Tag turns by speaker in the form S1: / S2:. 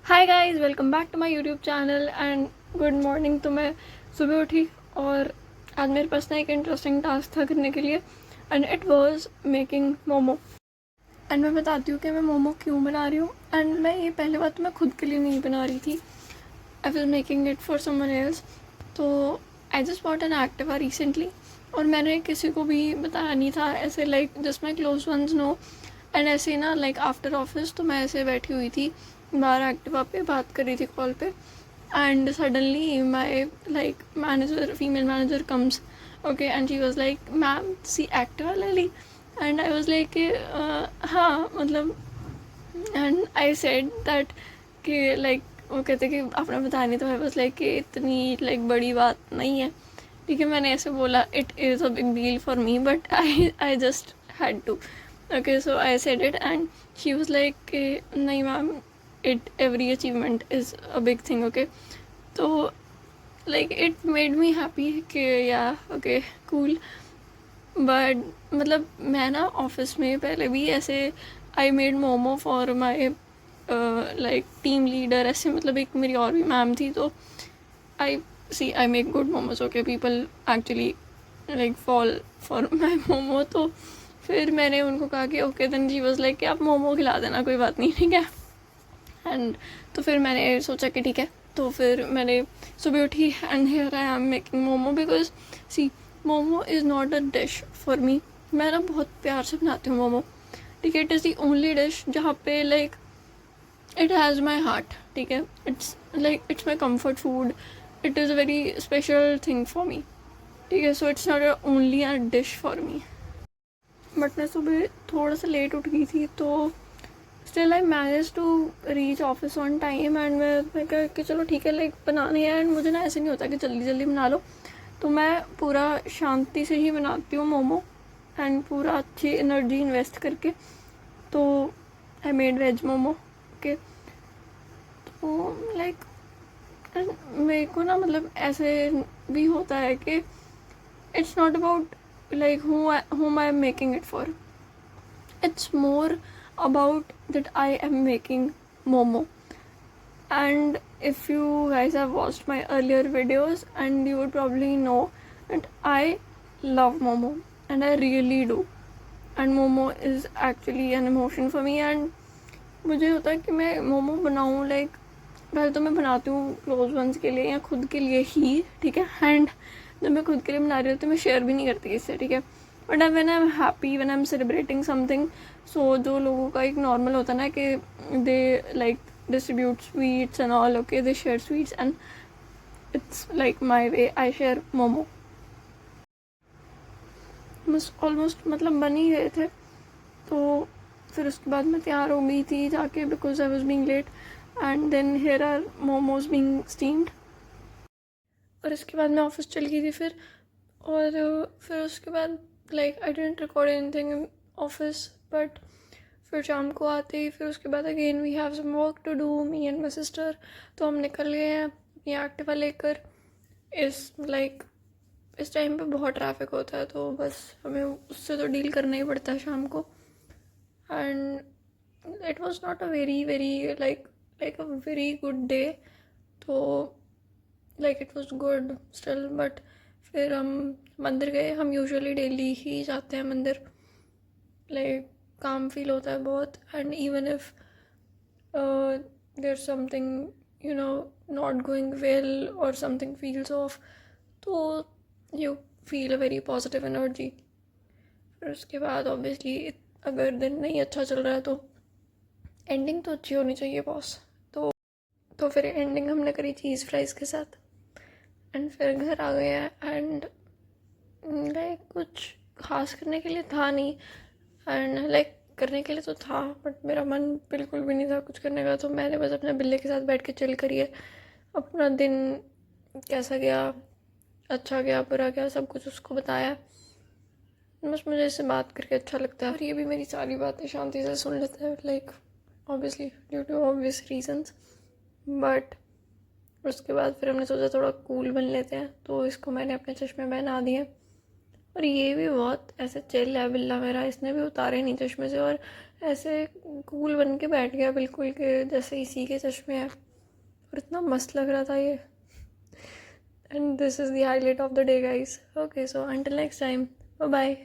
S1: Hi guys, welcome back to my YouTube channel and good morning. तो मैं सुबह उठी और आज मेरे पास ना एक इंटरेस्टिंग टास्क था करने के लिए and it was making momo. And मैं बताती हूँ कि मैं मोमो क्यों बना रही हूँ। एंड मैं ये पहले बात तो मैं खुद के लिए नहीं बना रही थी, I was making it for someone else. तो I just bought an Activa recently और मैंने किसी को भी बताया नहीं था, ऐसे like just my close ones know. And ऐसे ना लाइक आफ्टर ऑफिस तो मैं ऐसे बैठी हुई थी बाहर एक्टिवा पे, बात कर रही थी कॉल पे and suddenly my like manager, female manager comes, okay, and she was like ma'am see Activa ले ली। एंड आई वॉज लाइक हाँ मतलब, एंड आई सेड दैट कि लाइक वो कहते कि आपने बताया नहीं, तो आई वाज लाइक कि इतनी लाइक बड़ी बात नहीं है, ठीक है। मैंने ऐसे बोला it is a big deal for me but I just had to, okay, so I said it and she was like नहीं ma'am, it every achievement is a big thing, okay. तो like it made me happy कि या okay cool. But मतलब मैं ना office में पहले भी ऐसे I made momo for my like team leader, ऐसे मतलब एक मेरी और भी मैम थी, तो I see I make good momos, okay, people actually like fall for my momo. तो फिर मैंने उनको कहा कि okay then she was like कि आप मोमो खिला देना, कोई बात नहीं, ठीक है। एंड तो फिर मैंने सोचा कि ठीक है, तो फिर मैंने सुबह उठी and here I am making momo because see momo is not a dish for me. मैं ना बहुत प्यार से बनाती हूँ मोमो, ठीक है। It is the only dish जहाँ पे like it has my heart, ठीक है। It's like it's my comfort food, it is a very special thing for me, ठीक है। So it's not only a dish for me. But मैं सुबह थोड़ा सा लेट उठ गई थी, तो still I manage to reach office on time. And मैं कहा कि चलो ठीक है, लाइक बनाने हैं। एंड मुझे ना ऐसे नहीं होता कि जल्दी जल्दी बना लो, तो मैं पूरा शांति से ही बनाती हूँ मोमो एंड पूरा अच्छी एनर्जी इन्वेस्ट करके। तो I made veg momo, okay. तो लाइक मेरे को ना मतलब ऐसे भी होता है कि it's not about like whom I am making it for. It's more about that I am making momo. And if you guys have watched my earlier videos, and you would probably know that I love momo and I really do. And momo is actually an emotion for me. And मुझे होता है कि मैं मोमो बनाऊँ, like पहले तो मैं बनाती हूँ क्लोज वंस के लिए या खुद के लिए ही, ठीक है। एंड जब मैं खुद के लिए बना रही होती हूँ मैं शेयर भी नहीं करती इससे, ठीक है। But when I am happy, when I am celebrating something, so जो लोगों का एक नॉर्मल होता है ना कि they like distribute sweets and all, okay, they share sweets and it's like my way, I share momo. बस ऑलमोस्ट मतलब बन ही गए थे, तो फिर उसके बाद मैं तैयार हो गई थी जाके because I was being late. And then here are momos being steamed. और इसके बाद मैं ऑफिस चली गई थी फिर। और फिर उसके बाद like I didn't record anything in office. But फिर शाम को आते ही फिर उसके बाद again we have some work to do, me and my sister. तो हम निकल गए हैं अपनी एक्टिवा लेकर। इस टाइम पे बहुत ट्रैफिक होता है, तो बस हमें उससे तो डील करना ही पड़ता है शाम को। And it was not a very very like a very good day. तो like it was good still, but फिर हम मंदिर गए। हम यूजुअली डेली ही जाते हैं मंदिर, लाइक काम फील होता है बहुत। And even if there something you know not going well और समथिंग फील्स ऑफ, तो you feel a very positive energy. फिर उसके बाद ऑब्वियसली अगर दिन नहीं अच्छा चल रहा है तो एंडिंग तो अच्छी होनी चाहिए बॉस। तो फिर एंडिंग हमने करी चीज़ फ्राइज़ के साथ। एंड फिर घर आ गए हैं। एंड लाइक कुछ खास करने के लिए था नहीं, एंड लाइक करने के लिए तो था बट मेरा मन बिल्कुल भी नहीं था कुछ करने का। तो मैंने बस अपने बिल्ली के साथ बैठ के चिल करी है। अपना दिन कैसा गया, अच्छा गया बुरा गया, सब कुछ उसको बताया। बस मुझे इससे बात करके अच्छा लगता है और ये भी मेरी सारी बातें शांति से सुन लेते हैं, like obviously due to obvious reasons. But उसके बाद फिर हमने सोचा थोड़ा कूल बन लेते हैं, तो इसको मैंने अपने चश्मे पहना दिए। और ये भी बहुत ऐसे चिल है बिल्ला मेरा, इसने भी उतारे नहीं चश्मे से। और ऐसे कूल बन के बैठ गया बिल्कुल के जैसे इसी के चश्मे हैं, और इतना मस्त लग रहा था ये. And this is the highlight of the day guys. Okay, so until next time, bye bye.